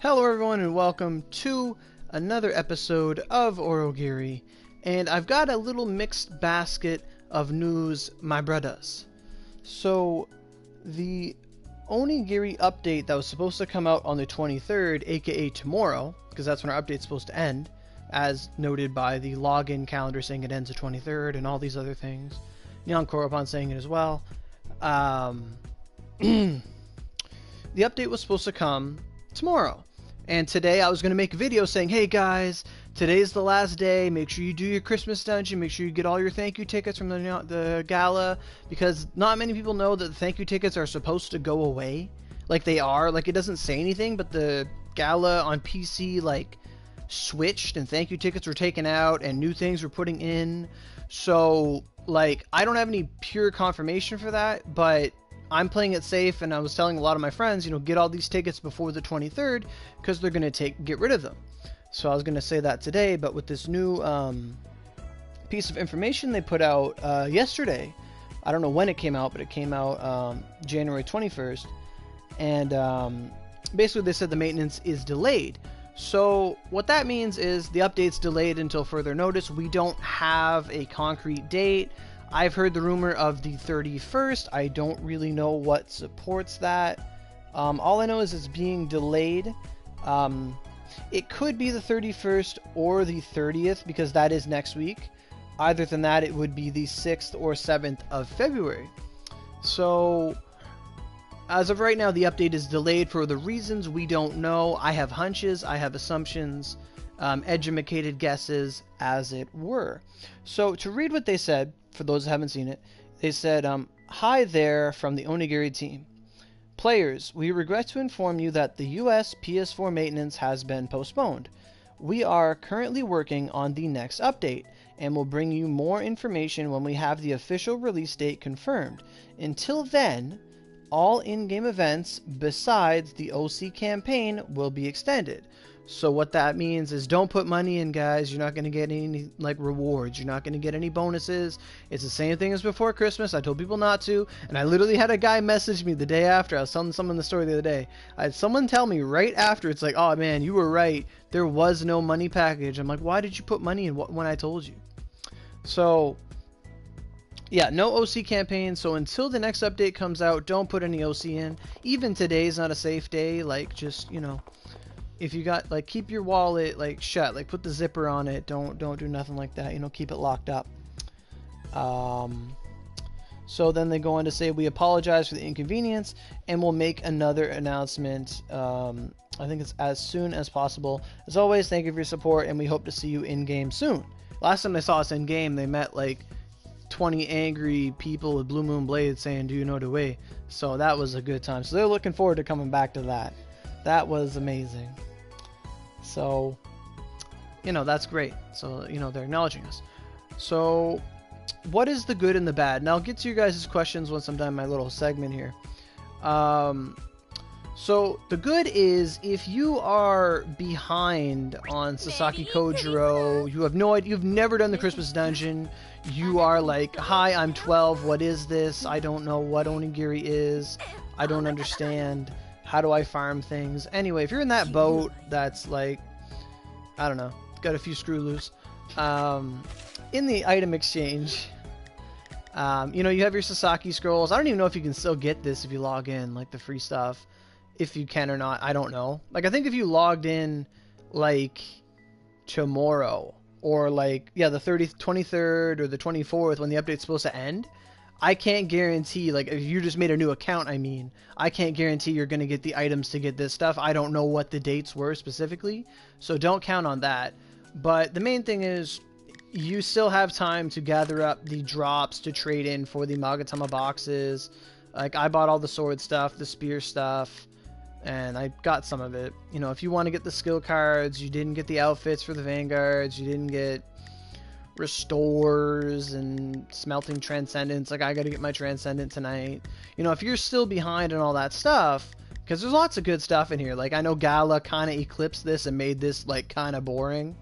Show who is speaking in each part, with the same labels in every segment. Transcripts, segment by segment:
Speaker 1: Hello everyone and welcome to another episode of Aurogiri, and I've got a little mixed basket of news, my brothers. So, the Onigiri update that was supposed to come out on the 23rd, aka tomorrow, because that's when our update's supposed to end, as noted by the login calendar saying it ends the 23rd and all these other things. Neon Korriban saying it as well. The update was supposed to come tomorrow. And today I was going to make a video saying, hey guys, today's the last day, make sure you do your Christmas dungeon, make sure you get all your thank you tickets from the gala, because not many people know that the thank you tickets are supposed to go away. Like they are, like it doesn't say anything, but the gala on PC like switched and thank you tickets were taken out and new things were putting in. So like I don't have any pure confirmation for that, but I'm playing it safe, and I was telling a lot of my friends, get all these tickets before the 23rd because they're going to get rid of them. So I was going to say that today, but with this new piece of information they put out yesterday, I don't know when it came out, but it came out January 21st, and basically they said the maintenance is delayed. So what that means is the update's delayed until further notice. We don't have a concrete date. I've heard the rumor of the 31st. I don't really know what supports that. All I know is it's being delayed. It could be the 31st or the 30th because that is next week. Either than that, it would be the 6th or 7th of February. So, as of right now, the update is delayed for the reasons we don't know. I have hunches, I have assumptions, educated guesses, as it were. So, to read what they said, for those who haven't seen it, they said, hi there from the Onigiri team. Players, we regret to inform you that the US PS4 maintenance has been postponed. We are currently working on the next update, and will bring you more information when we have the official release date confirmed. Until then, all in-game events besides the OC campaign will be extended. So what that means is don't put money in, guys. You're not going to get any rewards. You're not going to get any bonuses. It's the same thing as before Christmas. I told people not to, and I literally had a guy message me the day after. I was telling someone the story the other day. I had someone tell me right after, it's like, oh man, you were right. There was no money package. I'm like, why did you put money in when I told you? So yeah, no OC campaign. So until the next update comes out, don't put any OC in. Even today's not a safe day. Like, just, if you got, keep your wallet, shut. Put the zipper on it. Don't do nothing like that. Keep it locked up. So then they go on to say, we apologize for the inconvenience, and we'll make another announcement. I think it's as soon as possible. As always, thank you for your support, and we hope to see you in-game soon. Last time they saw us in-game, they met, 20 angry people with Blue Moon Blades saying, do you know the way? So that was a good time. So they're looking forward to coming back to that. That was amazing. So, that's great. So, they're acknowledging us. So, what is the good and the bad? And I'll get to you guys' questions once I'm done my little segment here. So, the good is if you are behind on Sasaki Kojiro, you have no idea, you've never done the Christmas dungeon, you are like, hi, I'm 12, what is this? I don't know what Onigiri is. I don't understand. How do I farm things? Anyway, if you're in that boat that's I don't know, got a few screw loose, in the item exchange, you have your Sasaki scrolls. I don't even know if you can still get this if you log in, the free stuff. If you can or not, I don't know. I think if you logged in, tomorrow, or the 23rd or the 24th when the update's supposed to end, I can't guarantee, if you just made a new account, I can't guarantee you're going to get the items to get this stuff. I don't know what the dates were specifically, so don't count on that. But the main thing is, you still have time to gather up the drops to trade in for the Magatama boxes. I bought all the sword stuff, the spear stuff, and I got some of it. If you want to get the skill cards, you didn't get the outfits for the Vanguards, you didn't get restores and smelting transcendence, I gotta get my transcendent tonight. If you're still behind on all that stuff, because there's lots of good stuff in here. I know Gala kind of eclipsed this and made this kind of boring,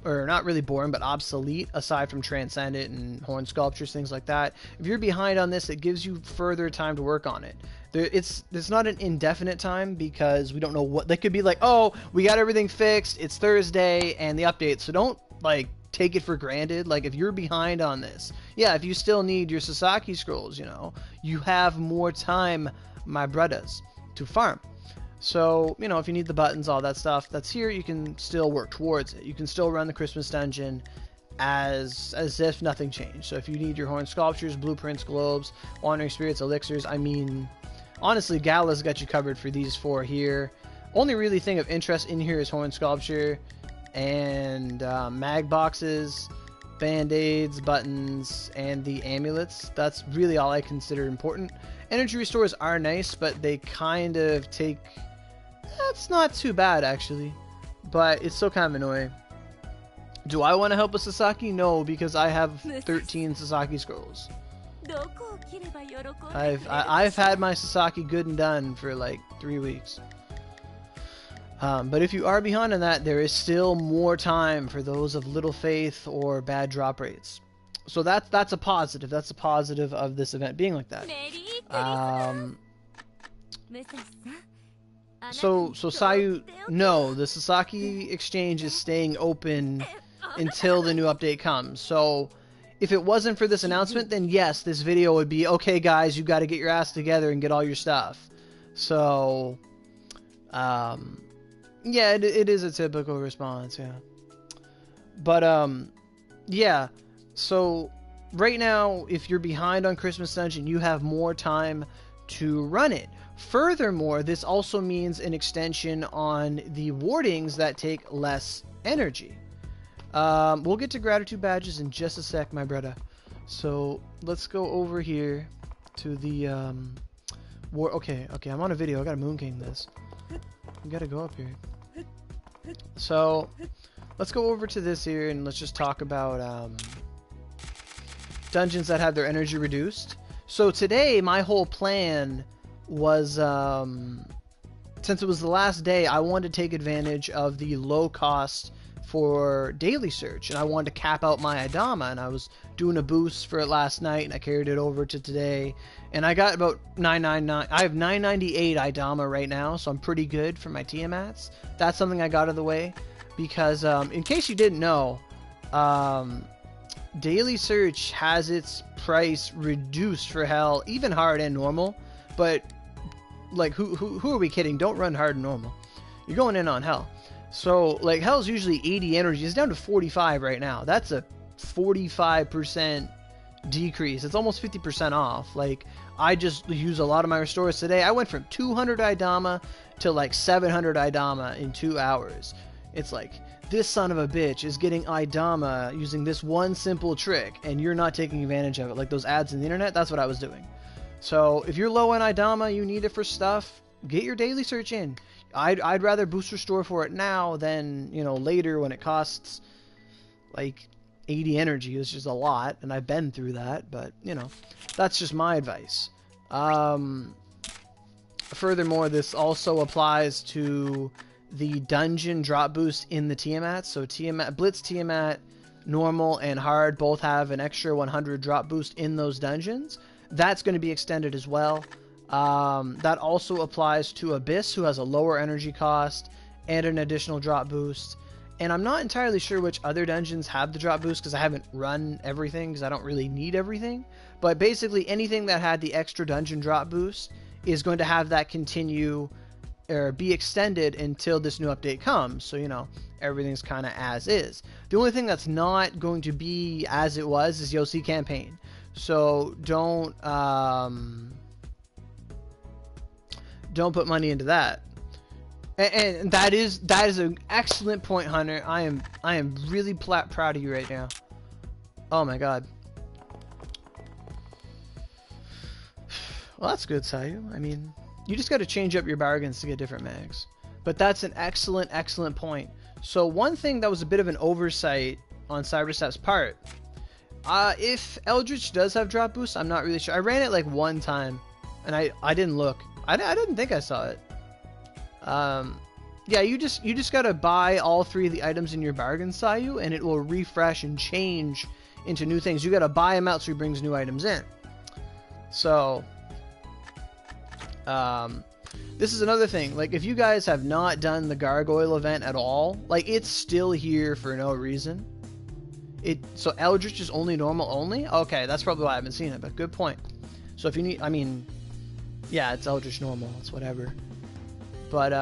Speaker 1: or not really boring, but obsolete, aside from Transcendent and Horn Sculptures, things like that. If you're behind on this, it gives you further time to work on it. It's not an indefinite time, because we don't know what, they could be like, oh, we got everything fixed, it's Thursday, and the update, so don't, like, take it for granted. Like, if you're behind on this, yeah, if you still need your Sasaki scrolls, you know, you have more time, my brothers, to farm. So, you know, if you need the buttons, all that stuff that's here, you can still work towards it. You can still run the Christmas dungeon as if nothing changed. So if you need your Horn Sculptures, Blueprints, Globes, Wandering Spirits, Elixirs, I mean, honestly, Gala's got you covered for these 4 here. Only really thing of interest in here is Horn Sculpture and mag boxes, band-aids, buttons, and the amulets. That's really all I consider important. Energy restores are nice, but they kind of take... That's not too bad, actually, but it's still kind of annoying. Do I want to help with Sasaki? No, because I have 13 Sasaki scrolls. I've had my Sasaki good and done for like 3 weeks. But if you are behind on that, there is still more time for those of little faith or bad drop rates. So that's a positive. That's a positive of this event being like that. So Sayu, no, the Sasaki exchange is staying open until the new update comes. So if it wasn't for this announcement, then yes, this video would be, okay guys, you got to get your ass together and get all your stuff. So yeah, it is a typical response, yeah. But yeah, so right now, if you're behind on Christmas Dungeon, you have more time to run it. Furthermore, this also means an extension on the wardings that take less energy. We'll get to gratitude badges in just a sec, my brother. So let's go over here to the okay, I'm on a video. I gotta Moon King this. We gotta go up here. So let's go over to this here and let's just talk about dungeons that have their energy reduced. So today, my whole plan was, since it was the last day, I wanted to take advantage of the low cost for daily search, and I wanted to cap out my Idama, and I was doing a boost for it last night, and I carried it over to today, and I got about 999. I have 998 Idama right now, so I'm pretty good for my Tiamats. That's something I got out of the way, because in case you didn't know, daily search has its price reduced for hell, even hard and normal. But like, who are we kidding? Don't run hard and normal. You're going in on hell. So like, hell's usually 80 energy. It's down to 45 right now. That's a 45% decrease. It's almost 50% off. Like, I just use a lot of my restores today. I went from 200 Idama to like 700 Idama in 2 hours. It's like, this son of a bitch is getting Idama using this one simple trick, and you're not taking advantage of it. Like those ads in the internet, that's what I was doing. So if you're low on Idama, you need it for stuff, get your daily search in. I'd rather boost restore for it now than, you know, later when it costs like 80 energy, which is a lot, and I've been through that, but, you know, that's just my advice. Furthermore, this also applies to the dungeon drop boost in the Tiamat. So Tiamat, Blitz Tiamat, normal and hard both have an extra 100 drop boost in those dungeons. That's going to be extended as well. That also applies to Abyss, who has a lower energy cost and an additional drop boost. And I'm not entirely sure which other dungeons have the drop boost, because I haven't run everything, because I don't really need everything. But basically anything that had the extra dungeon drop boost is going to have that continue or be extended until this new update comes. So, you know, everything's kind of as is. The only thing that's not going to be as it was is Yosi campaign. So don't put money into that. And that is an excellent point, Hunter. I am really proud of you right now. Oh my god. Well, that's good, Sayu. I mean, you just got to change up your bargains to get different mags. But that's an excellent point. So one thing that was a bit of an oversight on Cyberstep's part, if Eldritch does have drop boost, I'm not really sure. I ran it like one time, and I didn't look. I didn't think I saw it. Yeah, you just gotta buy all 3 of the items in your bargain Sayu, and it will refresh and change into new things. You gotta buy him out so he brings new items in. So, this is another thing. Like, if you guys have not done the gargoyle event at all, like, it's still here for no reason. So Eldritch is only normal only? Okay, that's probably why I haven't seen it, but good point. So if you need, I mean, yeah, it's Eldritch normal, it's whatever. But,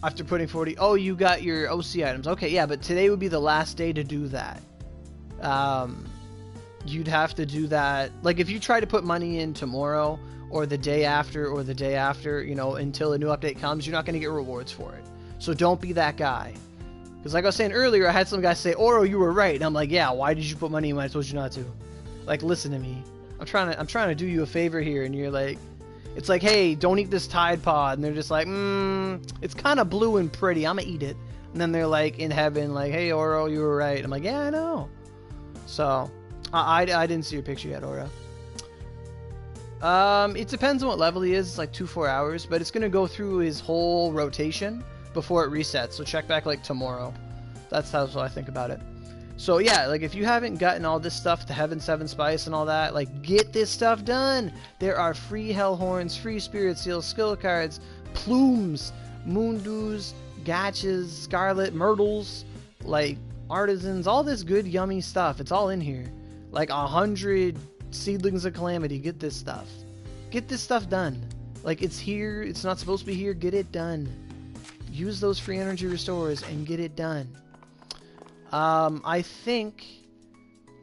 Speaker 1: after putting 40, oh, you got your OC items. Okay, yeah, but today would be the last day to do that. You'd have to do that, like, if you try to put money in tomorrow, or the day after, you know, until a new update comes, you're not going to get rewards for it. So don't be that guy. Because like I was saying earlier, I had some guy say, Oro, you were right. And I'm like, yeah, why did you put money in when I told you not to? Like, listen to me. I'm trying to do you a favor here. And you're like, it's like, hey, don't eat this Tide Pod. And they're just like, it's kind of blue and pretty. I'm going to eat it. And then they're like in heaven, like, hey, Oro, you were right. I'm like, yeah, I know. So, I didn't see your picture yet, Oro. It depends on what level he is. It's like 2-4 hours, but it's gonna go through his whole rotation before it resets. So check back like tomorrow. That's how I think about it. So yeah, like if you haven't gotten all this stuff, the Heaven 7 Spice and all that, like get this stuff done. There are free Hellhorns, free Spirit Seals, skill cards, plumes, Moondews, Gachas, Scarlet, Myrtles, like artisans, all this good yummy stuff. It's all in here. Like 100 Seedlings of Calamity. Get this stuff. Get this stuff done. Like, it's here. It's not supposed to be here. Get it done. Use those free energy restores and get it done. I think,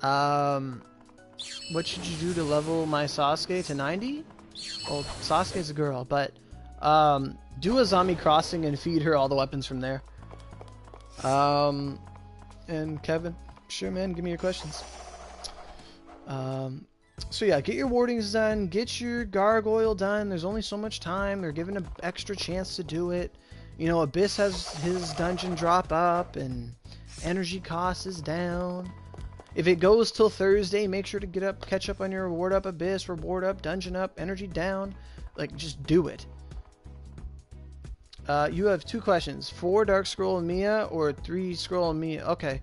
Speaker 1: what should you do to level my Sasuke to 90? Well, Sasuke's a girl, but, do a zombie crossing and feed her all the weapons from there. And Kevin, sure man, give me your questions. So yeah, get your wardings done, get your gargoyle done. There's only so much time. They're given an extra chance to do it. You know, Abyss has his dungeon drop up and energy cost is down. If it goes till Thursday, make sure to catch up on your reward up, Abyss, reward up, dungeon up, energy down. Like, just do it. You have 2 questions. 4 Dark Scroll and Mia or 3 Scroll and Mia? Okay.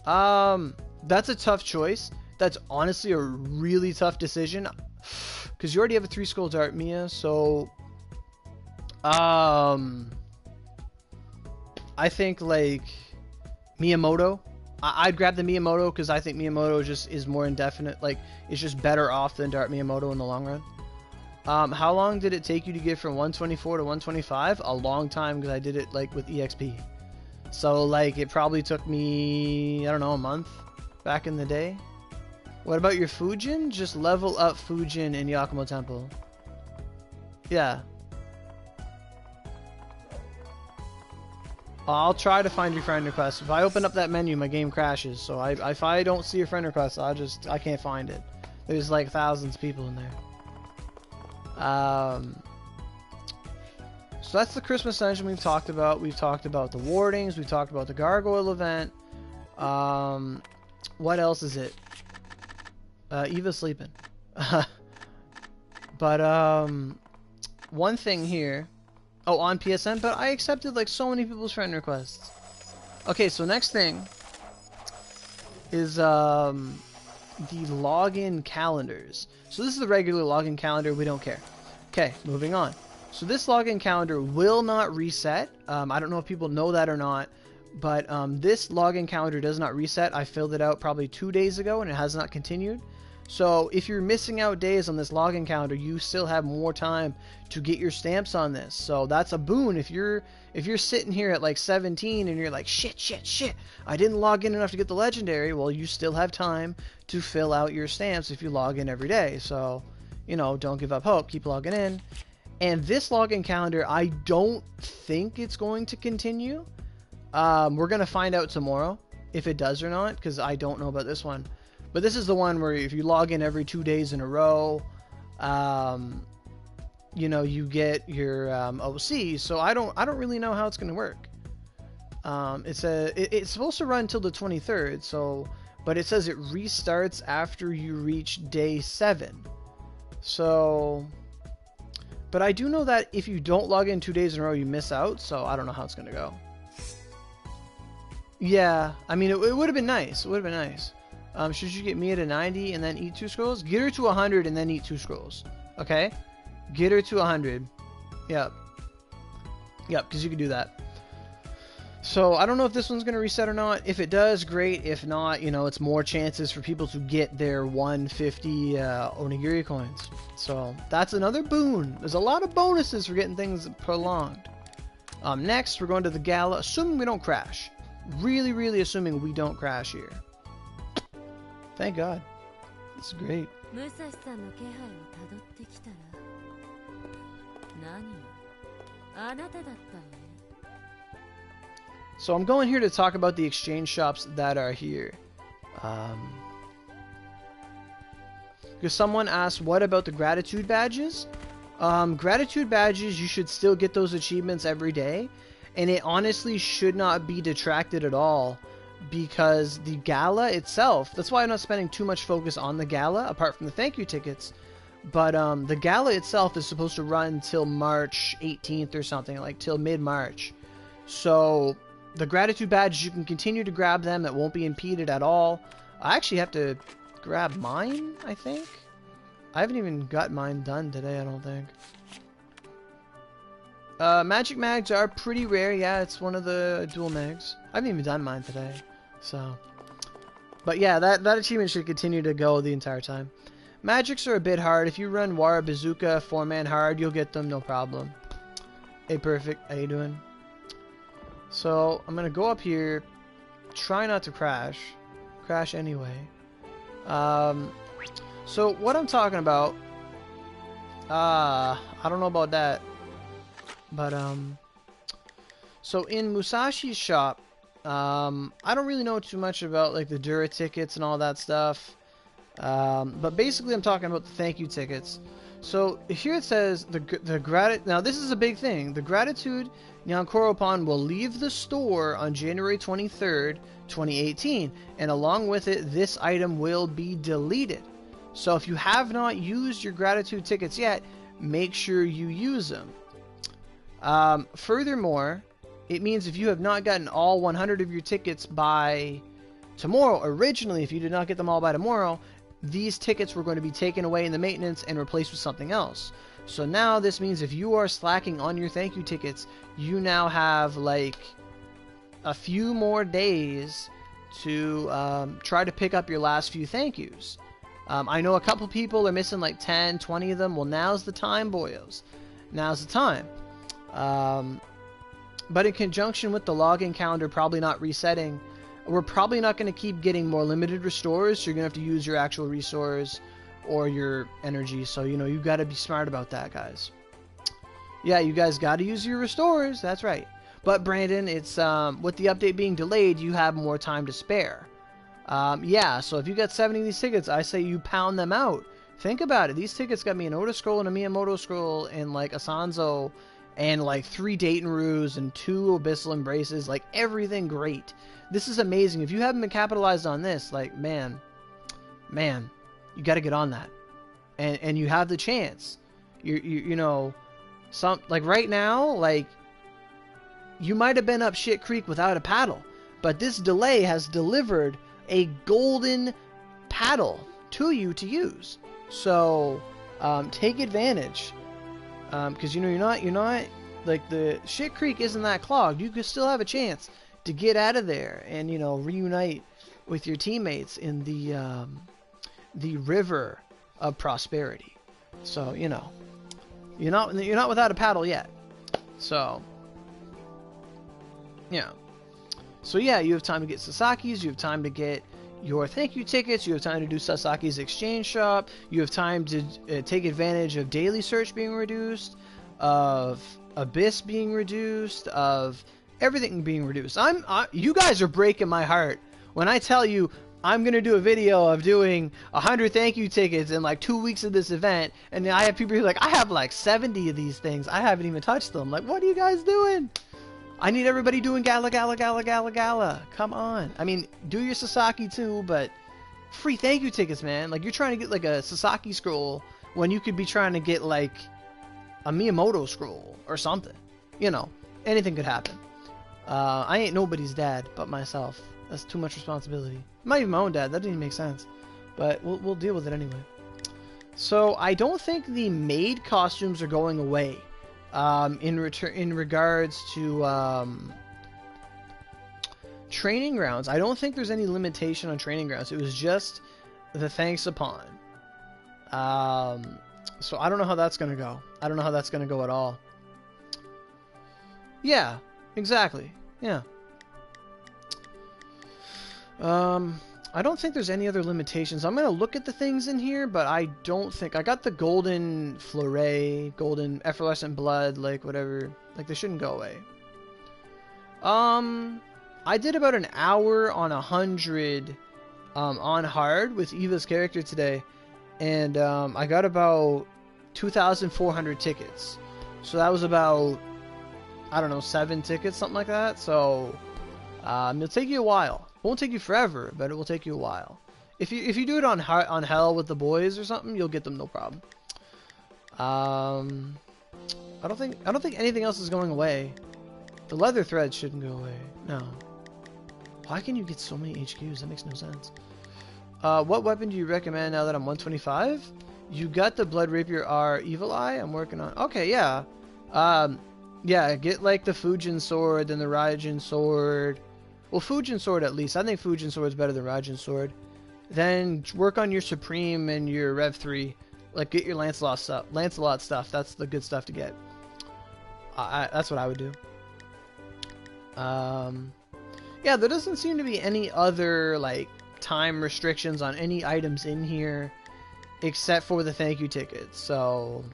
Speaker 1: That's a tough choice. That's honestly a really tough decision, because you already have a 3 Scroll Dart Mia, so I think like Miyamoto. I'd grab the Miyamoto because I think Miyamoto just is more indefinite, like it's just better off than Dart Miyamoto in the long run. How long did it take you to get from 124 to 125? A long time, because I did it like with EXP. So like it probably took me, I don't know, a month back in the day. What about your Fujin? Just level up Fujin in Yakumo Temple. Yeah. I'll try to find your friend request. If I open up that menu, my game crashes. So if I don't see your friend request, I can't find it. There's like thousands of people in there. So that's the Christmas dungeon we've talked about. We've talked about the wardings. We've talked about the gargoyle event. What else is it? Eva's sleeping. But, one thing here. Oh, on PSN, but I accepted like so many people's friend requests. Okay, so next thing is, the login calendars. So this is the regular login calendar, we don't care. Okay, moving on. So this login calendar will not reset. I don't know if people know that or not, but, this login calendar does not reset. I filled it out probably 2 days ago and it has not continued. So if you're missing out days on this login calendar, you still have more time to get your stamps on this. So that's a boon. If you're sitting here at like 17 and you're like, shit, I didn't log in enough to get the legendary, well, you still have time to fill out your stamps if you log in every day. So, you know, don't give up hope. Keep logging in. And this login calendar, I don't think it's going to continue. We're going to find out tomorrow if it does or not, because I don't know about this one. But this is the one where if you log in every 2 days in a row, you know, you get your OC. So I don't really know how it's going to work. It's supposed to run until the 23rd. So, but it says it restarts after you reach day 7. So But I do know that if you don't log in 2 days in a row, you miss out. So I don't know how it's going to go. Yeah, I mean, it would have been nice. It would have been nice. Should you get Mia to 90 and then eat 2 scrolls? Get her to 100 and then eat 2 scrolls. Okay? Get her to 100. Yep. Yep, because you can do that. So, I don't know if this one's going to reset or not. If it does, great. If not, you know, it's more chances for people to get their 150 Onigiri coins. So, that's another boon. There's a lot of bonuses for getting things prolonged. Next, we're going to the gala, assuming we don't crash. Really, really assuming we don't crash here. Thank God. This is great. So I'm going here to talk about the exchange shops that are here. Because someone asked, what about the gratitude badges? Gratitude badges, you should still get those achievements every day. And it honestly should not be detracted at all. Because the gala itself, that's why I'm not spending too much focus on the gala, apart from the thank you tickets. But the gala itself is supposed to run till March 18th or something, like till mid-March. So the gratitude badges, you can continue to grab them. That won't be impeded at all. I actually have to grab mine, I think. I haven't even got mine done today, I don't think. Magic mags are pretty rare. Yeah, it's one of the dual mags. I haven't even done mine today. So, but yeah, that achievement should continue to go the entire time. Magics are a bit hard. If you run Wara Bazooka 4-man hard, you'll get them, no problem. Hey, perfect. How you doing? So, I'm going to go up here. Try not to crash. Crash anyway. So, what I'm talking about... I don't know about that. But, so in Musashi's shop, I don't really know too much about, like, the Dura tickets and all that stuff. But basically I'm talking about the thank you tickets. So here it says now this is a big thing. The gratitude Nyankoropan will leave the store on January 23rd, 2018, and along with it, this item will be deleted. So if you have not used your gratitude tickets yet, make sure you use them. Furthermore, it means if you have not gotten all 100 of your tickets by tomorrow, originally if you did not get them all by tomorrow, these tickets were going to be taken away in the maintenance and replaced with something else. So now this means if you are slacking on your thank you tickets, you now have like a few more days to try to pick up your last few thank yous. I know a couple people are missing like 10, 20 of them. Well, now's the time, boyos. Now's the time. But in conjunction with the login calendar probably not resetting, we're probably not going to keep getting more limited restores. So you're going to have to use your actual resource or your energy. So, you know, you've got to be smart about that, guys. Yeah, you guys got to use your restores. That's right. But Brandon, it's with the update being delayed, you have more time to spare. Yeah, so if you got 70 of these tickets, I say you pound them out. Think about it. These tickets got me an Oda scroll and a Miyamoto scroll and like a Sanzo and like 3 Dayton Roos and 2 Abyssal Embraces. Like everything great. This is amazing. If you haven't been capitalized on this, like man, you got to get on that. And you have the chance. You know, some like right now, like you might have been up shit creek without a paddle, but this delay has delivered a golden paddle to you to use. So take advantage, because you know you're not like the shit creek isn't that clogged. You could still have a chance to get out of there and, you know, reunite with your teammates in the river of prosperity. So, you know, you're not without a paddle yet. So yeah. So yeah, you have time to get Sasaki's, you have time to get your thank you tickets, you have time to do Sasaki's exchange shop, you have time to take advantage of daily search being reduced, of Abyss being reduced, of everything being reduced. You guys are breaking my heart when I tell you I'm going to do a video of doing 100 thank you tickets in like 2 weeks of this event, and I have people who are like, I have like 70 of these things, I haven't even touched them. Like, what are you guys doing? I need everybody doing gala. Come on. I mean, do your Sasaki too, but free thank you tickets, man. Like, you're trying to get like a Sasaki scroll when you could be trying to get like a Miyamoto scroll or something. You know, anything could happen. I ain't nobody's dad but myself. That's too much responsibility. I'm not even my own dad. That doesn't even make sense. But we'll deal with it anyway. So I don't think the maid costumes are going away. In regards to training grounds, I don't think there's any limitation on training grounds. It was just the thanks upon. So I don't know how that's gonna go. I don't know how that's gonna go at all. Yeah, exactly. Yeah. I don't think there's any other limitations. I'm gonna look at the things in here, but I don't think I got the golden fleuret, golden effervescent blood, like whatever. Like they shouldn't go away. I did about an hour on 100 on hard with Eva's character today, and I got about 2,400 tickets. So that was about, I don't know, 7 tickets, something like that. So it'll take you a while. It won't take you forever, but it will take you a while. If you do it on hell with the boys or something, you'll get them no problem. I don't think anything else is going away. The leather thread shouldn't go away. No. Why can you get so many HQs? That makes no sense. What weapon do you recommend now that I'm 125? You got the Blood Rapier R Evil Eye? I'm working on. Okay, yeah. Yeah, get like the Fujin sword, then the Raijin sword. Well, Fujin sword at least. I think Fujin sword is better than Raijin sword. Then work on your Supreme and your Rev 3. Like, get your Lancelot stuff. That's the good stuff to get. That's what I would do. Yeah, there doesn't seem to be any other, like, time restrictions on any items in here except for the thank you tickets. So,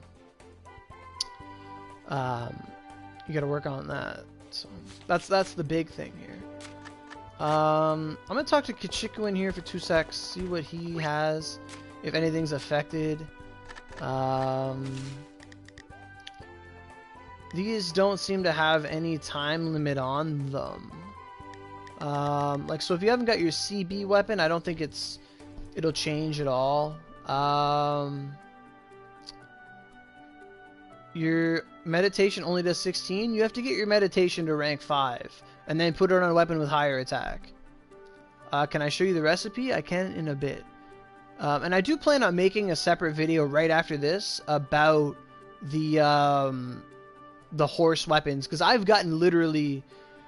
Speaker 1: you gotta work on that. So, that's the big thing here. I'm gonna talk to Kichiku in here for 2 secs, see what he has, if anything's affected. These don't seem to have any time limit on them. Like, so if you haven't got your CB weapon, I don't think it'll change at all. Your meditation only does 16. You have to get your meditation to rank 5. And then put it on a weapon with higher attack. Can I show you the recipe? I can in a bit. And I do plan on making a separate video right after this about the horse weapons. Because I've gotten literally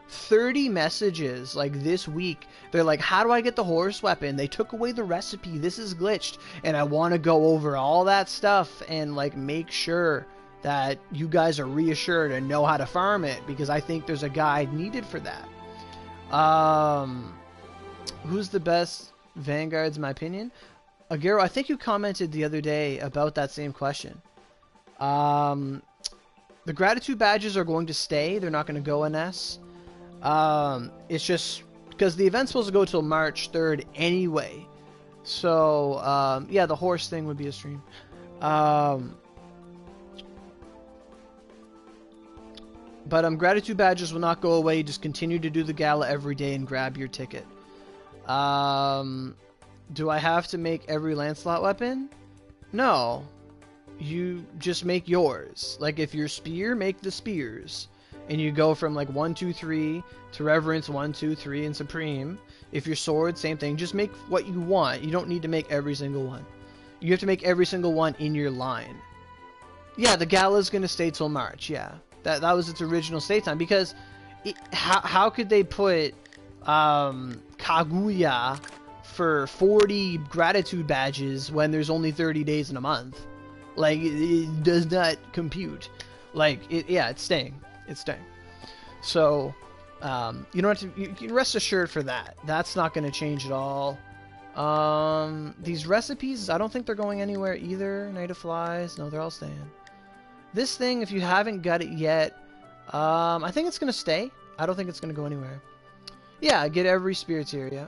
Speaker 1: 30 messages like this week. They're like, how do I get the horse weapon? They took away the recipe. This is glitched. And I want to go over all that stuff and like make sure that you guys are reassured and know how to farm it, because I think there's a guide needed for that. Who's the best Vanguards in my opinion? Agero, I think you commented the other day about that same question. The gratitude badges are going to stay. They're not going to go NS. It's just because the event's supposed to go till March 3rd anyway. So, yeah, the horse thing would be a stream. But gratitude badges will not go away. Just continue to do the gala every day and grab your ticket. Do I have to make every Lancelot weapon? No. You just make yours. Like, if you're spear, make the spears. And you go from, like, 1, 2, 3 to Reverence 1, 2, 3 and Supreme. If you're sword, same thing. Just make what you want. You don't need to make every single one. You have to make every single one in your line. Yeah, the gala's going to stay till March, yeah. That was its original stay time, because how could they put Kaguya for 40 gratitude badges when there's only 30 days in a month? Like, it does not compute. Like, yeah, it's staying. It's staying. So, you don't have to. You can rest assured for that. That's not going to change at all. These recipes, I don't think they're going anywhere either. Night of Flies, no, they're all staying. This thing, if you haven't got it yet, I think it's going to stay. I don't think it's going to go anywhere. Yeah, get every spirit tier, yeah.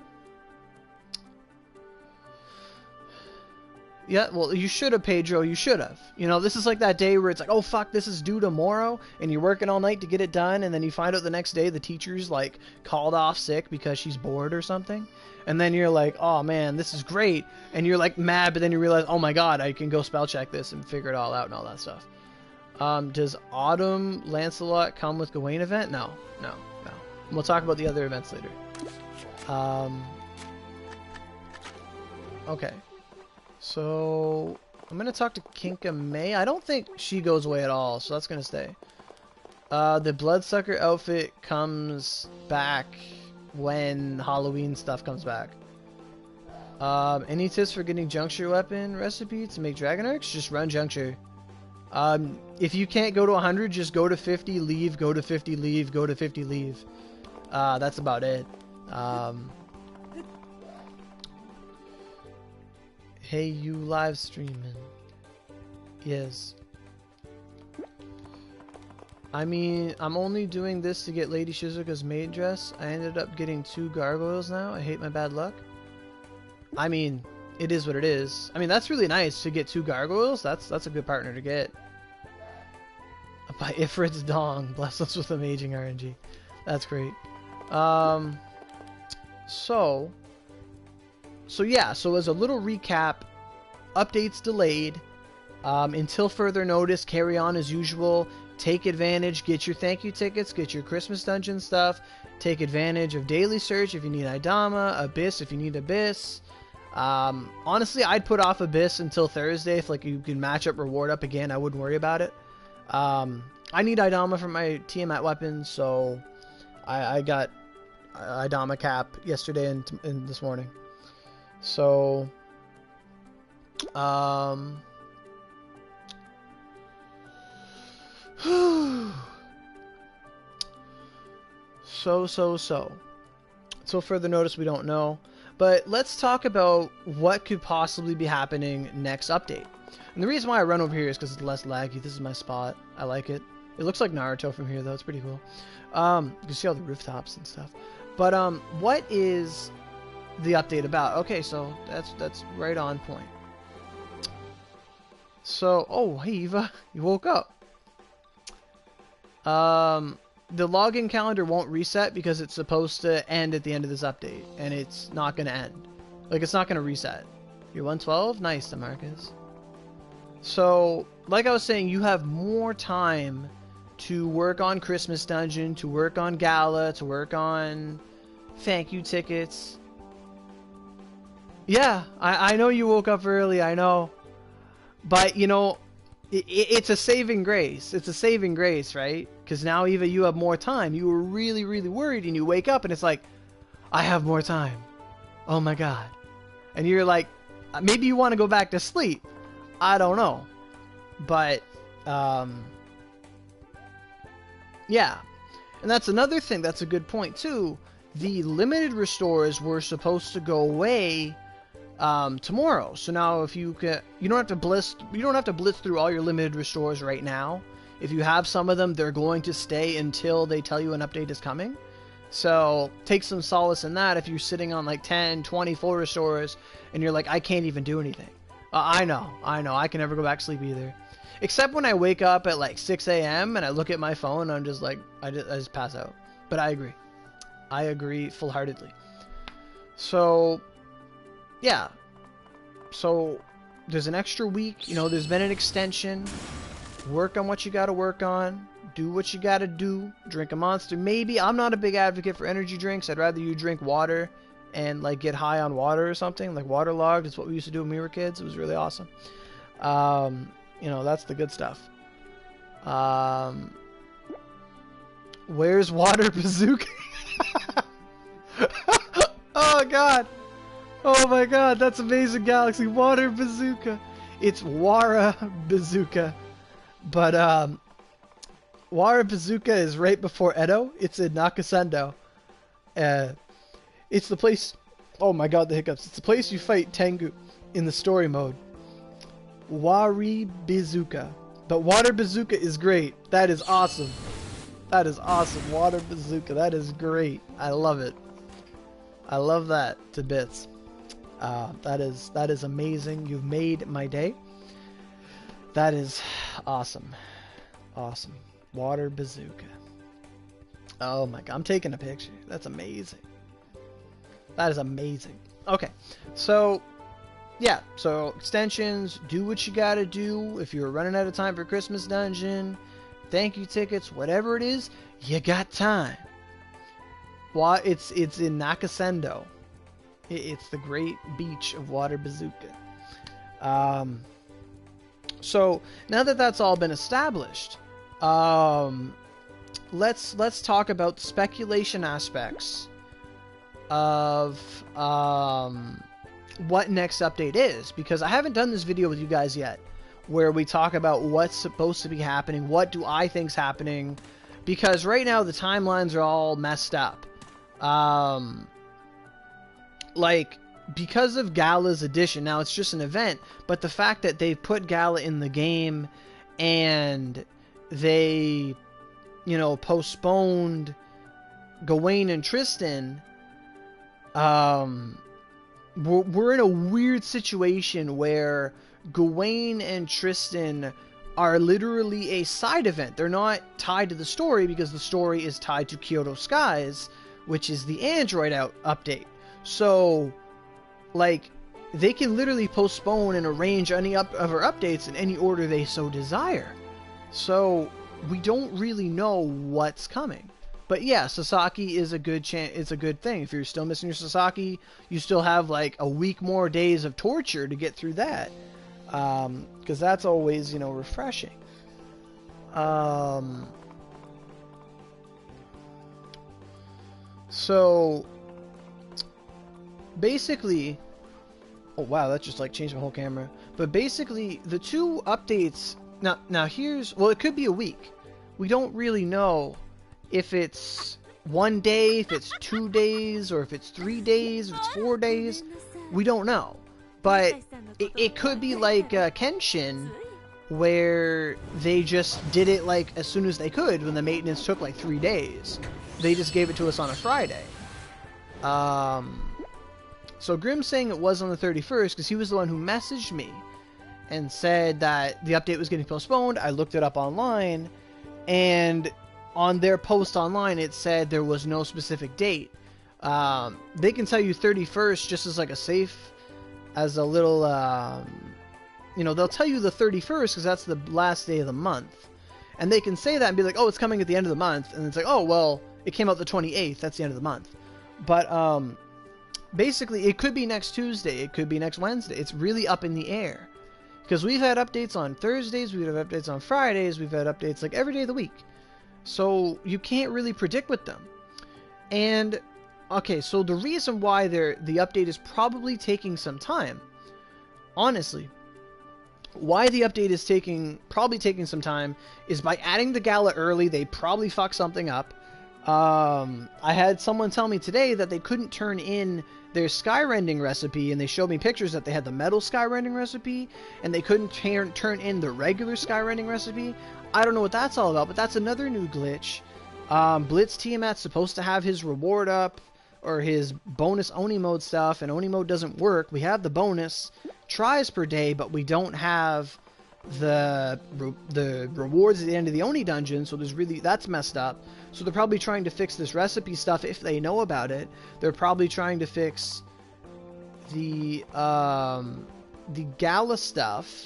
Speaker 1: Yeah, well, you should have, Pedro. You should have. You know, this is like that day where it's like, oh, fuck, this is due tomorrow, and you're working all night to get it done, and then you find out the next day the teacher's, like, called off sick because she's bored or something. And then you're like, oh, man, this is great. And you're, like, mad, but then you realize, oh, my God, I can go spell check this and figure it all out and all that stuff. Does Autumn Lancelot come with Gawain event? No, no, no. We'll talk about the other events later. Okay. So I'm gonna talk to Kinka May. I don't think she goes away at all, so that's gonna stay. The Bloodsucker outfit comes back when Halloween stuff comes back. Any tips for getting Juncture weapon recipe to make Dragon Arcs? Just run Juncture. If you can't go to 100, just go to 50, leave, go to 50, leave, go to 50, leave. That's about it. Hey, you live streaming. Yes. I mean, I'm only doing this to get Lady Shizuka's maid dress. I ended up getting 2 gargoyles now. I hate my bad luck. I mean, it is what it is. I mean, that's really nice to get 2 gargoyles. That's a good partner to get. By Ifrit's Dong, bless us with amazing RNG. That's great. So yeah, so as a little recap, updates delayed. Until further notice, carry on as usual. Take advantage, get your thank you tickets, get your Christmas dungeon stuff. Take advantage of Daily Search if you need Idama, Abyss if you need Abyss. Honestly, I'd put off Abyss until Thursday. If like you can match up reward up again, I wouldn't worry about it. I need Idama for my Tiamat weapons, so I got Idama cap yesterday and this morning. So, Until further notice, we don't know. But let's talk about what could possibly be happening next update. And the reason why I run over here is because it's less laggy. This is my spot. I like it. It looks like Naruto from here, though. It's pretty cool. You can see all the rooftops and stuff. But what is the update about? Okay, so that's right on point. So, oh, hey Eva, you woke up. The login calendar won't reset because it's supposed to end at the end of this update, and it's not going to end. Like, it's not going to reset. You're 112? Nice, DeMarcus. So, like I was saying, you have more time to work on Christmas Dungeon, to work on Gala, to work on thank you tickets. Yeah, I know you woke up early, I know. But, you know, it's a saving grace. It's a saving grace, right? Because now, Eva, you have more time. You were really, really worried, and you wake up, and it's like, I have more time. Oh, my God. And you're like, maybe you want to go back to sleep. I don't know. But, yeah. And that's another thing. That's a good point, too. The limited restores were supposed to go away tomorrow. So now if you don't have to blitz through all your limited restores right now. If you have some of them, they're going to stay until they tell you an update is coming. So take some solace in that if you're sitting on like 10, 20 full restores and you're like, I can't even do anything. I know. I can never go back to sleep either. Except when I wake up at like 6 a.m. and I look at my phone and I'm just like, I just pass out. But I agree. I agree full-heartedly. So, yeah. So, there's an extra week. You know, there's been an extension. Work on what you gotta work on. Do what you gotta do. Drink a Monster. Maybe. I'm not a big advocate for energy drinks. I'd rather you drink water and, like, get high on water or something. Like, waterlogged. It's what we used to do when we were kids. It was really awesome. You know, that's the good stuff. Where's Water Bazooka? Oh, God. Oh, my God. That's Amazing Galaxy. Water Bazooka. It's Wara Bazooka. But, Wara Bazooka is right before Edo. It's in Nakasendo. It's the place... Oh my God, the hiccups. It's the place you fight Tengu in the story mode. Wari Bazooka. But Water Bazooka is great. That is awesome. That is awesome. Water Bazooka. That is great. I love it. I love that to bits. That is amazing. You've made my day. That is awesome. Awesome. Water Bazooka. Oh my God. I'm taking a picture. That's amazing. That is amazing. Okay. So, yeah, so extensions, do what you gotta do. If you're running out of time for Christmas Dungeon, thank you tickets, whatever it is, you got time. Well, it's in Nakasendo. It's the great beach of Water Bazooka. So now that that's all been established, let's talk about the speculation aspects of what next update is, because I haven't done this video with you guys yet where we talk about what's supposed to be happening, what do I think's happening, because right now the timelines are all messed up. Like, because of Gala's edition, now it's just an event, but the fact that they've put Gala in the game and they, you know, postponed Gawain and Tristan, we're in a weird situation where Gawain and Tristan are literally a side event. They're not tied to the story because the story is tied to Kyoto Skies, which is the Android update. So, like, they can literally postpone and arrange any other updates in any order they so desire. So, we don't really know what's coming. But yeah, Sasaki is a good it's a good thing. If you're still missing your Sasaki, you still have like a week more days of torture to get through that. Because that's always, you know, refreshing. So basically, oh wow, that just like changed my whole camera. But basically, the two updates now here's, well, it could be a week. We don't really know if it's 1 day, if it's 2 days, or if it's 3 days, if it's 4 days. We don't know. But it could be like Kenshin, where they just did it like as soon as they could when the maintenance took like 3 days. They just gave it to us on a Friday. So Grimm's saying it was on the 31st because he was the one who messaged me and said that the update was getting postponed. I looked it up online, and on their post online it said there was no specific date. They can tell you 31st just as like a safe, as a little, you know, they'll tell you the 31st because that's the last day of the month. And they can say that and be like, oh, it's coming at the end of the month. And it's like, oh, well, it came out the 28th. That's the end of the month. But basically, it could be next Tuesday. It could be next Wednesday. It's really up in the air. Because we've had updates on Thursdays. We've had updates on Fridays. We've had updates like every day of the week. So you can't really predict with them. And, okay, so the reason why the update is probably taking some time, honestly, why the update is probably taking some time is by adding the Gala early, they probably fucked something up. I had someone tell me today that they couldn't turn in their sky rending recipe, and they showed me pictures that they had the metal sky rending recipe, and they couldn't turn in the regular sky rending recipe. I don't know what that's all about, but that's another new glitch. Blitz Tiamat's supposed to have his reward up, or his bonus Oni mode stuff, and Oni mode doesn't work. We have the bonus tries per day, but we don't have the rewards at the end of the Oni dungeon, so that's messed up. So they're probably trying to fix this recipe stuff if they know about it. They're probably trying to fix the Gala stuff.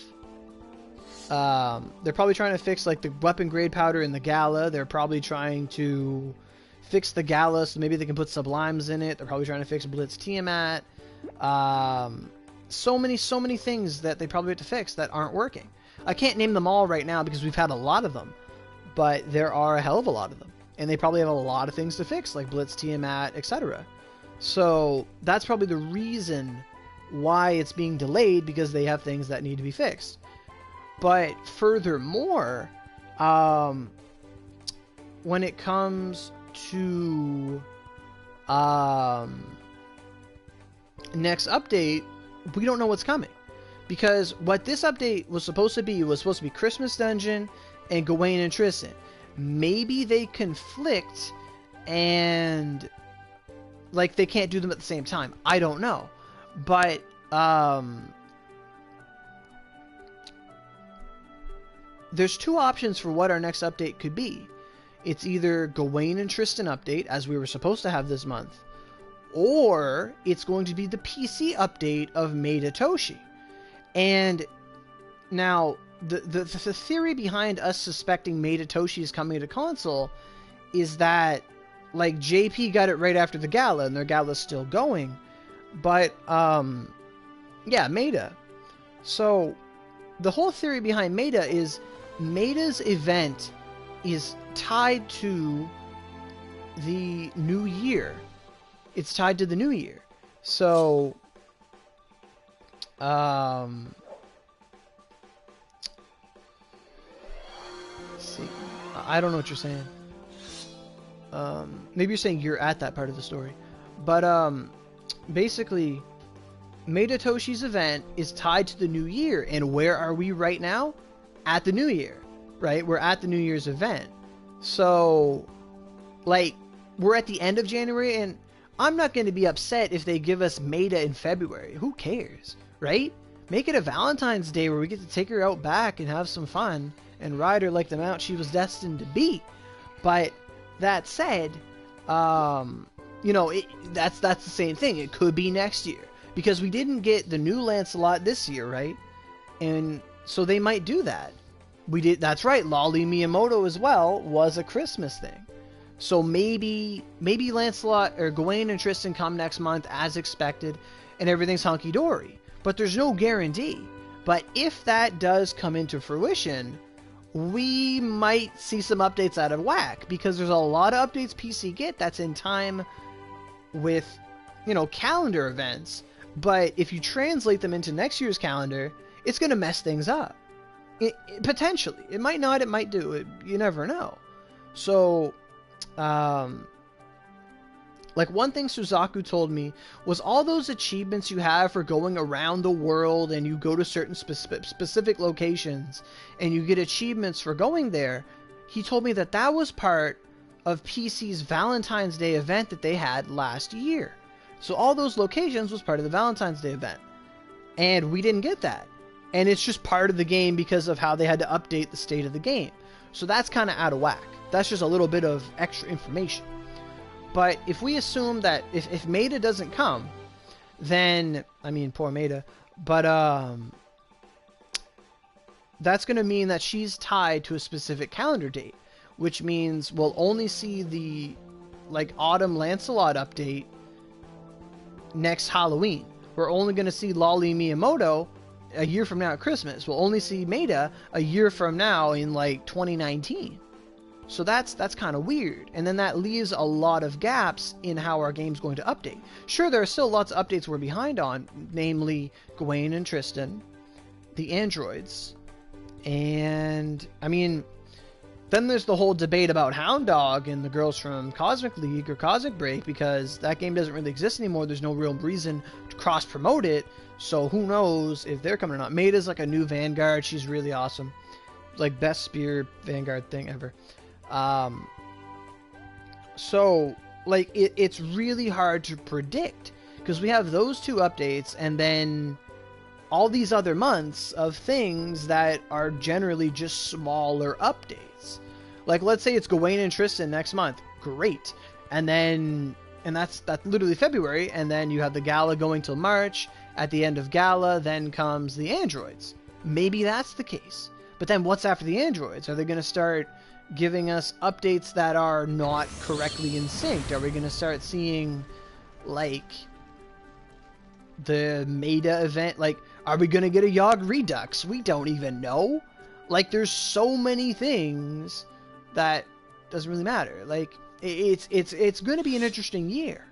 Speaker 1: They're probably trying to fix like the weapon grade powder in the Gala. They're probably trying to fix the Gala so maybe they can put Sublimes in it. They're probably trying to fix Blitz Tiamat. So many things that they probably have to fix that aren't working. I can't name them all right now because we've had a lot of them, but there are a hell of a lot of them, and they probably have a lot of things to fix, like Blitz Tiamat, etc. So that's probably the reason why it's being delayed, because they have things that need to be fixed. But furthermore, when it comes to next update, we don't know what's coming, because what this update was supposed to be Christmas Dungeon and Gawain and Tristan. Maybe they conflict and like they can't do them at the same time. I don't know, but there's two options for what our next update could be. It's either Gawain and Tristan update, as we were supposed to have this month, or it's going to be the PC update of Maida Toshi. And now, the theory behind us suspecting Maida Toshi is coming to console is that, like, JP got it right after the gala, and their gala's still going. But, yeah, Maida. So, the whole theory behind Maida is Maida's event is tied to the new year. It's tied to the new year. So, let's see. I don't know what you're saying. Maybe you're saying you're at that part of the story. But, basically, Maida Toshi's event is tied to the new year. And where are we right now? At the new year, right? We're at the New Year's event. So, like, we're at the end of January, and I'm not going to be upset if they give us Maida in February. Who cares, right? Make it a Valentine's Day where we get to take her out back and have some fun and ride her like the mount she was destined to be. But that said, you know, that's the same thing. It could be next year because we didn't get the new Lancelot this year, right? And so they might do that. We did. That's right. Lolly Miyamoto as well was a Christmas thing. So maybe Lancelot or Gawain and Tristan come next month as expected, and everything's hunky dory. But there's no guarantee. But if that does come into fruition, we might see some updates out of whack because there's a lot of updates PC get that's in time with, you know, calendar events. But if you translate them into next year's calendar, it's going to mess things up. Potentially. It might not, it might do. You never know. So, like one thing Suzaku told me was all those achievements you have for going around the world and you go to certain specific locations and you get achievements for going there. He told me that that was part of PC's Valentine's Day event that they had last year. So all those locations was part of the Valentine's Day event. And we didn't get that. And it's just part of the game because of how they had to update the state of the game. So that's kind of out of whack. That's just a little bit of extra information. But if we assume that if Maida doesn't come, then, I mean, poor Maida, but that's going to mean that she's tied to a specific calendar date, which means we'll only see the, like, Autumn Lancelot update next Halloween. We're only going to see Lolly Miyamoto a year from now at Christmas. We'll only see Maida a year from now in, like, 2019. So that's kind of weird. And then that leaves a lot of gaps in how our game's going to update. Sure, there are still lots of updates we're behind on, namely Gawain and Tristan, the androids, and, I mean, then there's the whole debate about Hound Dog and the girls from Cosmic League or Cosmic Break, because that game doesn't really exist anymore. There's no real reason to cross-promote it, so who knows if they're coming or not. Maida's like a new Vanguard. She's really awesome. Like, best spear Vanguard thing ever. So, like, it's really hard to predict, because we have those two updates, and then all these other months of things that are generally just smaller updates. Like, let's say it's Gawain and Tristan next month. Great. And that's literally February, and then you have the Gala going till March. At the end of Gala, then comes the androids. Maybe that's the case. But then what's after the androids? Are they going to start giving us updates that are not correctly in sync? Are we going to start seeing, like, the Maida event? Like, are we going to get a Yogg Redux? We don't even know. Like, there's so many things that doesn't really matter. Like, it's going to be an interesting year.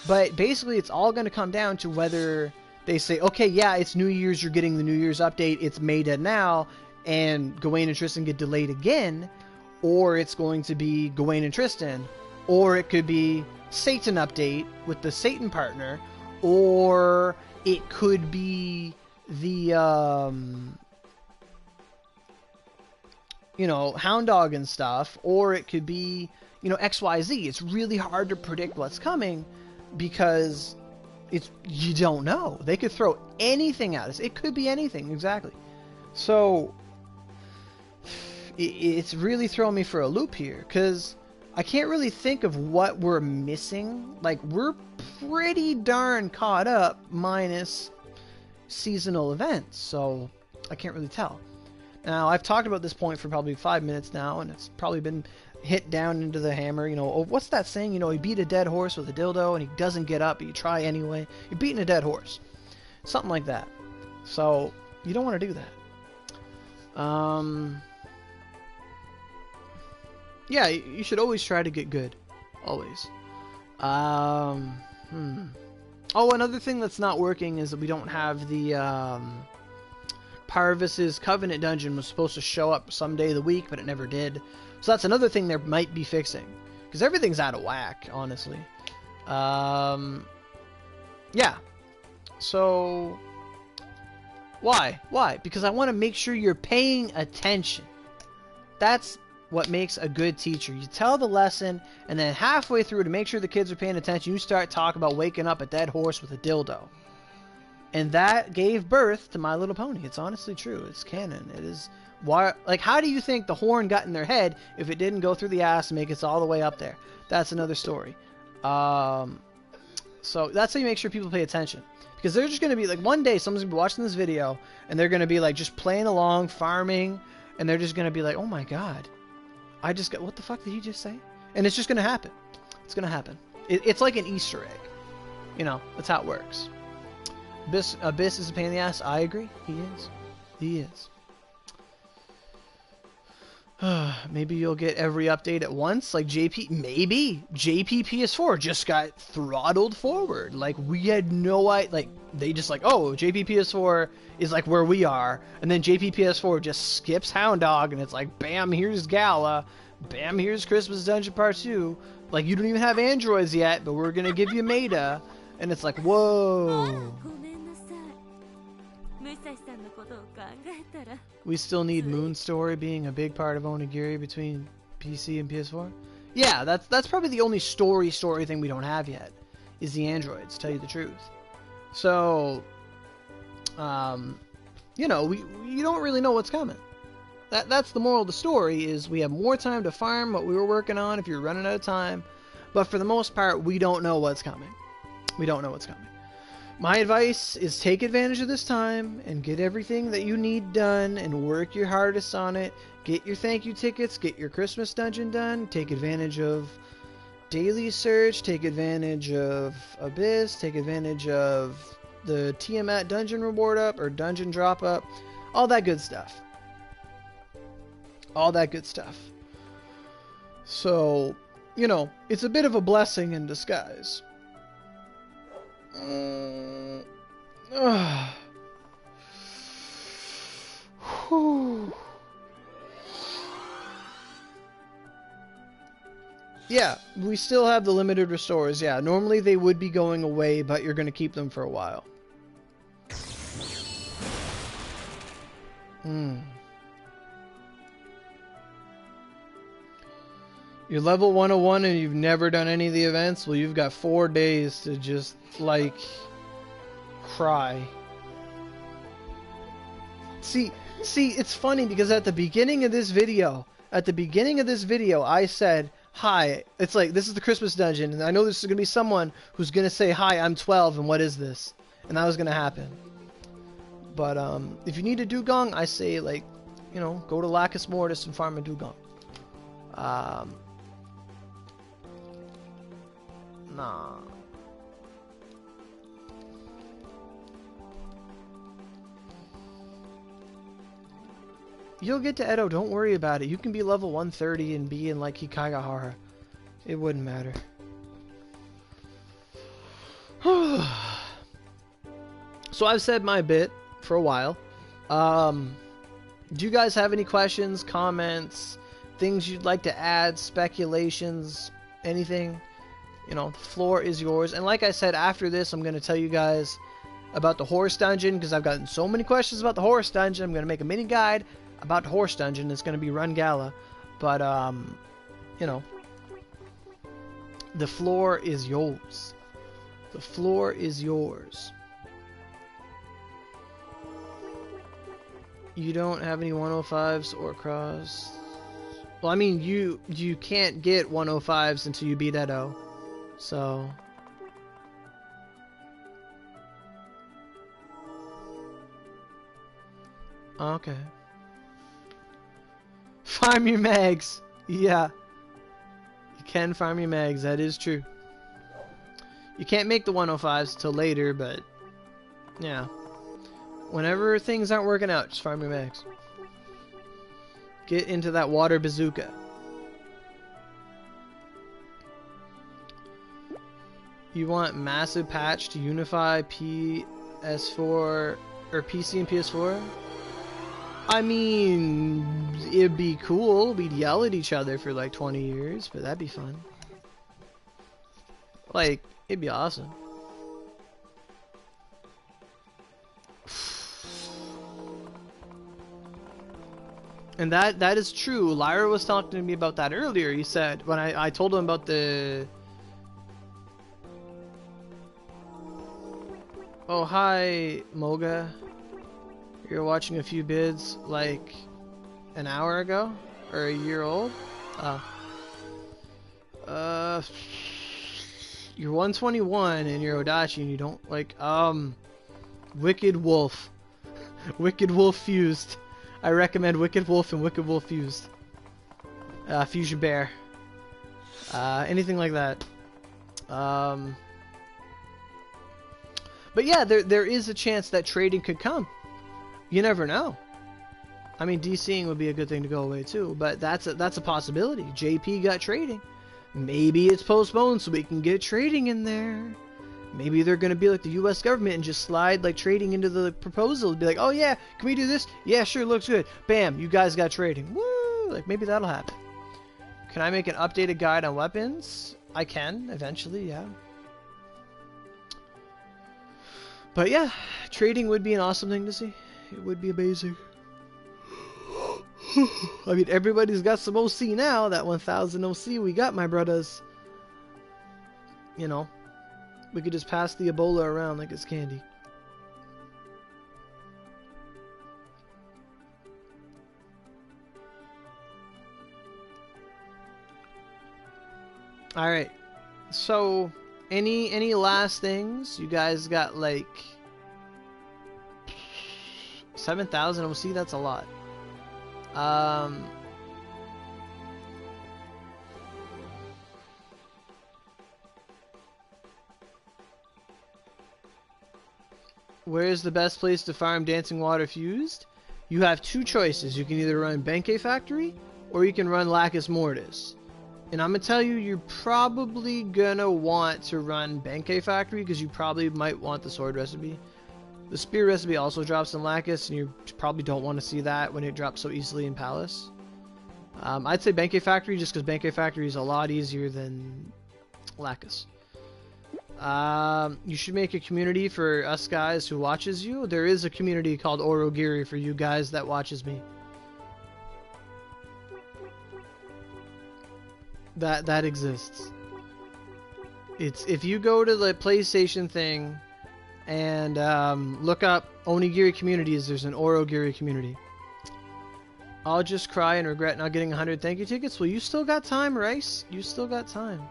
Speaker 1: But basically, it's all going to come down to whether they say, okay, yeah, it's New Year's, you're getting the New Year's update, it's Maida now, and Gawain and Tristan get delayed again, or it's going to be Gawain and Tristan, or it could be Satan update with the Satan partner, or it could be the, you know, Hound Dog and stuff, or it could be, you know, XYZ. It's really hard to predict what's coming because you don't know. They could throw anything at us. It could be anything, exactly. So it's really throwing me for a loop here, because I can't really think of what we're missing. Like, we're pretty darn caught up, minus, seasonal events, so I can't really tell. Now, I've talked about this point for probably 5 minutes now, and it's probably been hit down into the hammer. You know, oh, what's that saying? You know, you beat a dead horse with a dildo, and he doesn't get up, but you try anyway. You're beating a dead horse. Something like that. So, you don't want to do that. Yeah, you should always try to get good. Always. Oh, another thing that's not working is that we don't have the, Parvis's Covenant dungeon was supposed to show up someday of the week, but it never did. So that's another thing they might be fixing. Because everything's out of whack, honestly. Yeah. So, why? Why? Because I want to make sure you're paying attention. That's what makes a good teacher. You tell the lesson, and then halfway through, to make sure the kids are paying attention, you start talking about waking up a dead horse with a dildo. And that gave birth to My Little Pony. It's honestly true. It's canon. It is. Why? Like, how do you think the horn got in their head if it didn't go through the ass and make it all the way up there? That's another story. So that's how you make sure people pay attention. Because they're just going to be like, one day someone's going to be watching this video, and they're going to be like just playing along, farming, and they're just going to be like, oh my god, I just got, what the fuck did he just say? And it's just going to happen. It's going to happen. It's like an Easter egg. You know, that's how it works. Abyss is a pain in the ass. I agree. He is. He is. Maybe you'll get every update at once, like JP. Maybe JP PS4 just got throttled forward. Like, we had no idea. Like, they just like, oh, JP PS4 is like where we are, and then JP PS4 just skips Hound Dog, and it's like, bam, here's Gala, bam, here's Christmas Dungeon Part 2. Like, you don't even have androids yet, but we're gonna give you Maida, and it's like, whoa. We still need Moon Story being a big part of Onigiri between PC and PS4. Yeah, that's probably the only story thing we don't have yet, is the androids, to tell you the truth. So, you know, you don't really know what's coming. That's the moral of the story, is we have more time to farm what we were working on if you're running out of time, but for the most part, we don't know what's coming. We don't know what's coming. My advice is take advantage of this time and get everything that you need done and work your hardest on it. Get your thank you tickets, get your Christmas dungeon done, take advantage of Daily Search, take advantage of Abyss, take advantage of the Tiamat dungeon reward up or dungeon drop up, all that good stuff. All that good stuff. So, you know, it's a bit of a blessing in disguise. Yeah, we still have the limited restores. Yeah, normally they would be going away, but you're going to keep them for a while. You're level 101 and you've never done any of the events? Well, you've got 4 days to just, like, cry. See, it's funny because at the beginning of this video, I said, hi, it's like, this is the Christmas dungeon, and I know there's going to be someone who's going to say, hi, I'm 12, and what is this? And that was going to happen. But, if you need a dugong, I say, like, you know, go to Lacus Mortis and farm a dugong. Nah. You'll get to Edo, don't worry about it. You can be level 130 and be in, like, Hikagahara. It wouldn't matter. So I've said my bit for a while. Do you guys have any questions, comments, things you'd like to add, speculations, anything? You know, the floor is yours. And like I said, after this, I'm going to tell you guys about the horse dungeon, because I've gotten so many questions about the horse dungeon. I'm going to make a mini guide about the horse dungeon. It's going to be Run Gala. But, you know, the floor is yours. The floor is yours. You don't have any 105s or cross. Well, I mean, you can't get 105s until you beat Edo. So, Okay. Farm your mags. Yeah. You can farm your mags. That is true. You can't make the 105s till later, but yeah. Whenever things aren't working out, just farm your mags. Get into that water bazooka. You want massive patch to unify PS4 or PC and PS4? I mean, it'd be cool. We'd yell at each other for like 20 years, but that'd be fun. Like, it'd be awesome. And that is true. Lyra was talking to me about that earlier. He said, when I told him about the... Oh, hi, Moga. You're watching a few bids like an hour ago? Or a year old? You're 121 and you're Odachi and you don't like, Wicked Wolf. Wicked Wolf Fused. I recommend Wicked Wolf and Wicked Wolf Fused. Fusion Bear. Anything like that. But yeah, there is a chance that trading could come. You never know. I mean, DCing would be a good thing to go away too, but that's a possibility. JP got trading. Maybe it's postponed so we can get trading in there. Maybe they're going to be like the US government and just slide like trading into the proposal. Be like, oh yeah, can we do this? Yeah, sure, looks good. Bam, you guys got trading. Woo! Like maybe that'll happen. Can I make an updated guide on weapons? I can, eventually, yeah. But yeah, trading would be an awesome thing to see. It would be amazing. I mean, everybody's got some OC now. That 1000 OC we got, my brothers. You know, we could just pass the Ebola around like it's candy. All right. So, any last things? You guys got like 7,000 OC. That's a lot. Where's the best place to farm Dancing Water Fused? You have two choices. You can either run Benkei Factory or you can run Lacus Mortis. And I'm gonna tell you, you're probably gonna want to run Benkei Factory because you probably might want the sword recipe. The spear recipe also drops in Lacus, and you probably don't want to see that when it drops so easily in Palace. I'd say Benkei Factory just because Benkei Factory is a lot easier than Lacus. You should make a community for us guys who watches you. There is a community called Aurogiri for you guys that watches me. That exists. It's if you go to the PlayStation thing and look up Onigiri communities, there's an Aurogiri community. I'll just cry and regret not getting 100 thank you tickets. Well, you still got time, Rice. You still got time.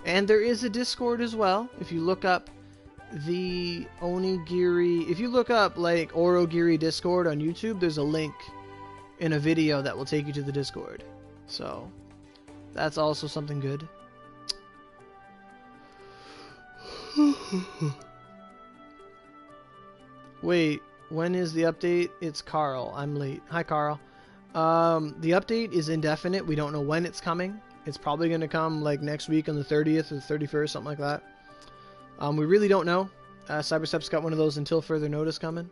Speaker 1: And there is a Discord as well. If you look up the Onigiri, if you look up like Aurogiri Discord on YouTube, there's a link in a video that will take you to the Discord. So that's also something good. Wait, when is the update? It's Carl. I'm late. Hi, Carl. The update is indefinite. We don't know when it's coming. It's probably going to come like next week on the 30th or the 31st, something like that. We really don't know. Cyberstep's got one of those until further notice coming.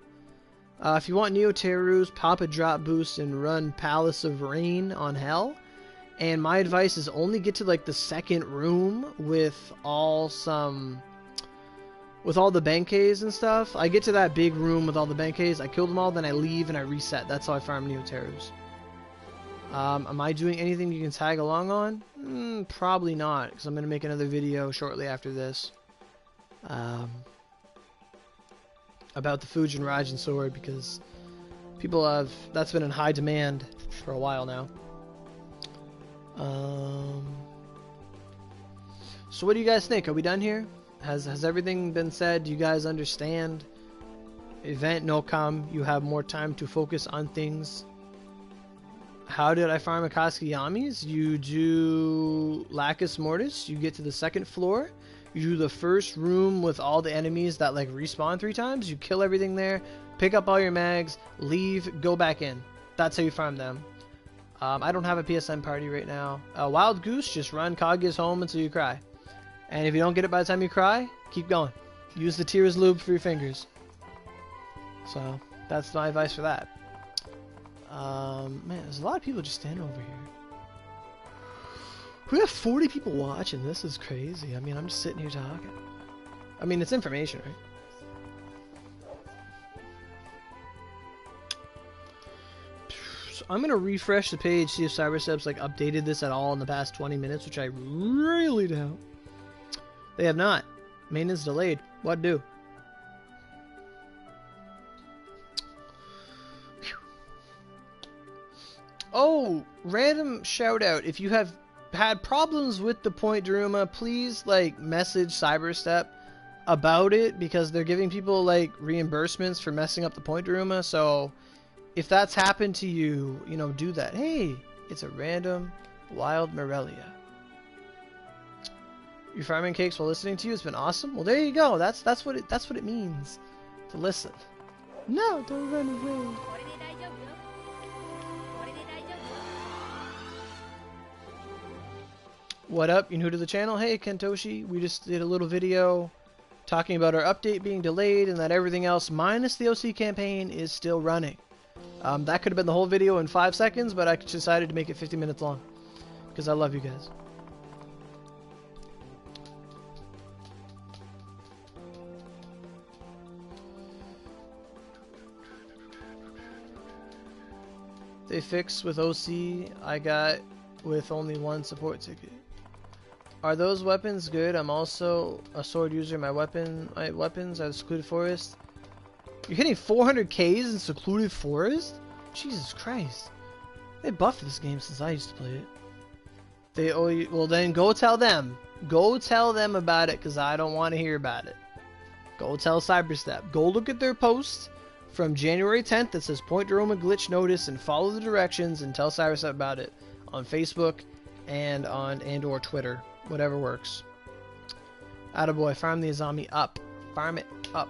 Speaker 1: If you want Neoteru's, pop a drop boost and run Palace of Rain on Hell. And my advice is only get to like the second room with all the Benkeis and stuff. I get to that big room with all the Benkeis, I kill them all, then I leave and I reset. That's how I farm Neoteru's. Am I doing anything you can tag along on? Probably not, because I'm going to make another video shortly after this. About the Fujin Raijin sword, because people have, that's been in high demand for a while now. So what do you guys think? Are we done here? Has everything been said? Do you guys understand? Event no come. You have more time to focus on things. How did I farm Akatsuki Yamis? You do Lacus Mortis. You get to the second floor. You do the first room with all the enemies that like respawn 3 times. You kill everything there. Pick up all your mags. Leave. Go back in. That's how you farm them. I don't have a PSN party right now. Wild Goose. Just run Kaguya's home until you cry. And if you don't get it by the time you cry, keep going. Use the Tears Lube for your fingers. So that's my advice for that. Man, there's a lot of people just standing over here. We have 40 people watching. This is crazy. I mean, I'm just sitting here talking. I mean, it's information, right? So I'm gonna refresh the page, see if Cyberstep's like updated this at all in the past 20 minutes, which I really doubt. They have not. Maintenance delayed. What do? Oh, random shout out. If you have had problems with the Point Daruma, please like message Cyberstep about it, because they're giving people like reimbursements for messing up the Point Daruma. So if that's happened to you, you know, do that. Hey, it's a random wild Morelia. You're farming cakes while listening to you. It's been awesome. Well, there you go. That's what it means to listen. No, don't run away. What up? You new to the channel? Hey, Kentoshi. We just did a little video talking about our update being delayed and that everything else minus the OC campaign is still running. That could have been the whole video in 5 seconds, but I decided to make it 50 minutes long because I love you guys. They fixed with OC. I got with only 1 support ticket. Are those weapons good? I'm also a sword user. My weapons are the Secluded Forest. You're hitting 400 Ks in Secluded Forest? Jesus Christ. They buffed this game since I used to play it. They owe you. Well, then go tell them. Go tell them about it, because I don't want to hear about it. Go tell Cyberstep. Go look at their post from January 10th that says Point Daruma glitch notice and follow the directions and tell Cyberstep about it on Facebook and or Twitter. Whatever works. Attaboy, farm the Azami up. Farm it up.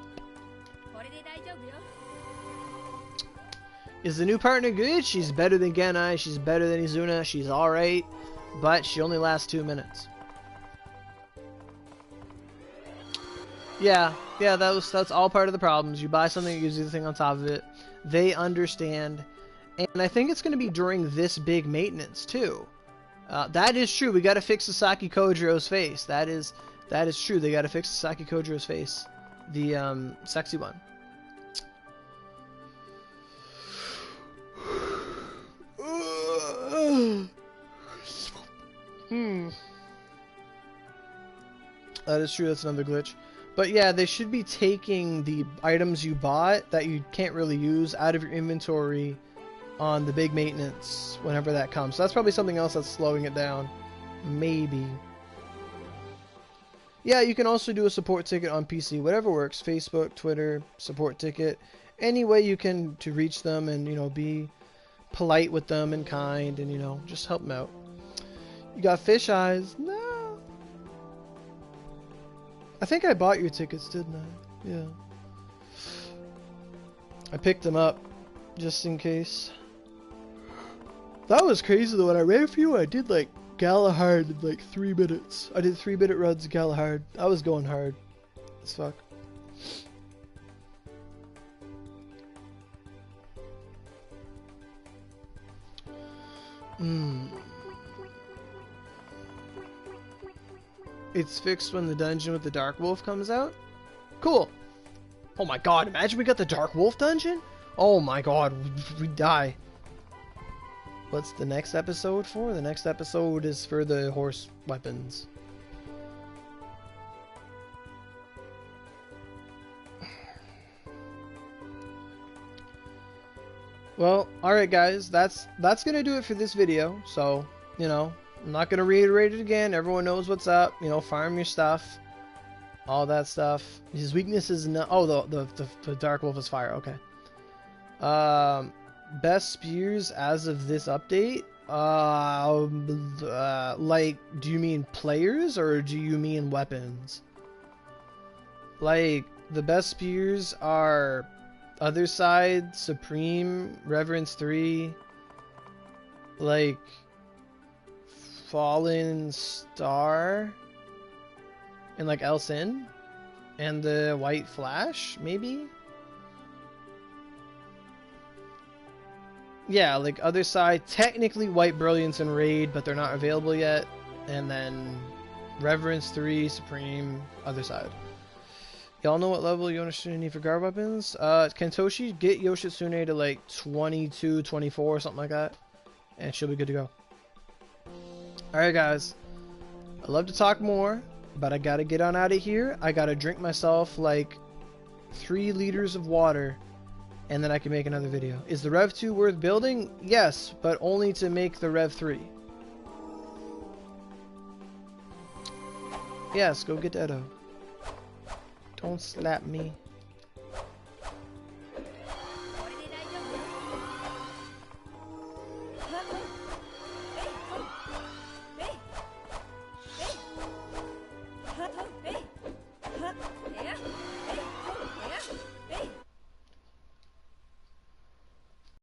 Speaker 1: Is the new partner good? She's better than Genai. She's better than Izuna. She's alright. But she only lasts 2 minutes. Yeah, that's all part of the problems. You buy something, you use the thing on top of it. They understand. And I think it's going to be during this big maintenance, too. That is true. We got to fix Sasaki Kojiro's face. That is true. They got to fix Sasaki Kojiro's face, the sexy one. That is true. That's another glitch. But yeah, they should be taking the items you bought that you can't really use out of your inventory on the big maintenance whenever that comes. So that's probably something else that's slowing it down. Maybe. Yeah, you can also do a support ticket on PC. Whatever works. Facebook, Twitter, support ticket. Any way you can to reach them and, you know, be polite with them and kind and, you know, just help them out. You got fish eyes. No. I think I bought your tickets, didn't I? Yeah. I picked them up just in case. That was crazy though. When I ran for you, I did like Galahad in like 3 minutes. I did 3-minute runs Galahad. I was going hard as fuck. It's fixed when the dungeon with the Dark Wolf comes out? Cool. Oh my god, imagine we got the Dark Wolf dungeon? Oh my god, we'd die. What's the next episode for? The next episode is for the horse weapons. Well, alright guys, that's gonna do it for this video. So, you know, I'm not gonna reiterate it again. Everyone knows what's up. You know, farm your stuff. all that stuff. His weakness is no. Oh, the Dark Wolf is fire. Okay. Best spears as of this update. Like, do you mean players or do you mean weapons? Like, the best spears are Other Side, Supreme, Reverence 3, like Fallen Star, and like El Sin, and the White Flash, maybe? Yeah, like Other Side, technically White Brilliance and Raid, but they're not available yet. And then Reverence 3, Supreme, Other Side. Y'all know what level Yoshitsune need for guard weapons? Can Toshi get Yoshitsune to like 22, 24, something like that? And she'll be good to go. Alright guys, I'd love to talk more, but I gotta get on out of here. I gotta drink myself like 3 liters of water, and then I can make another video. Is the Rev 2 worth building? Yes, but only to make the Rev 3. Yes, go get Edo. Don't slap me.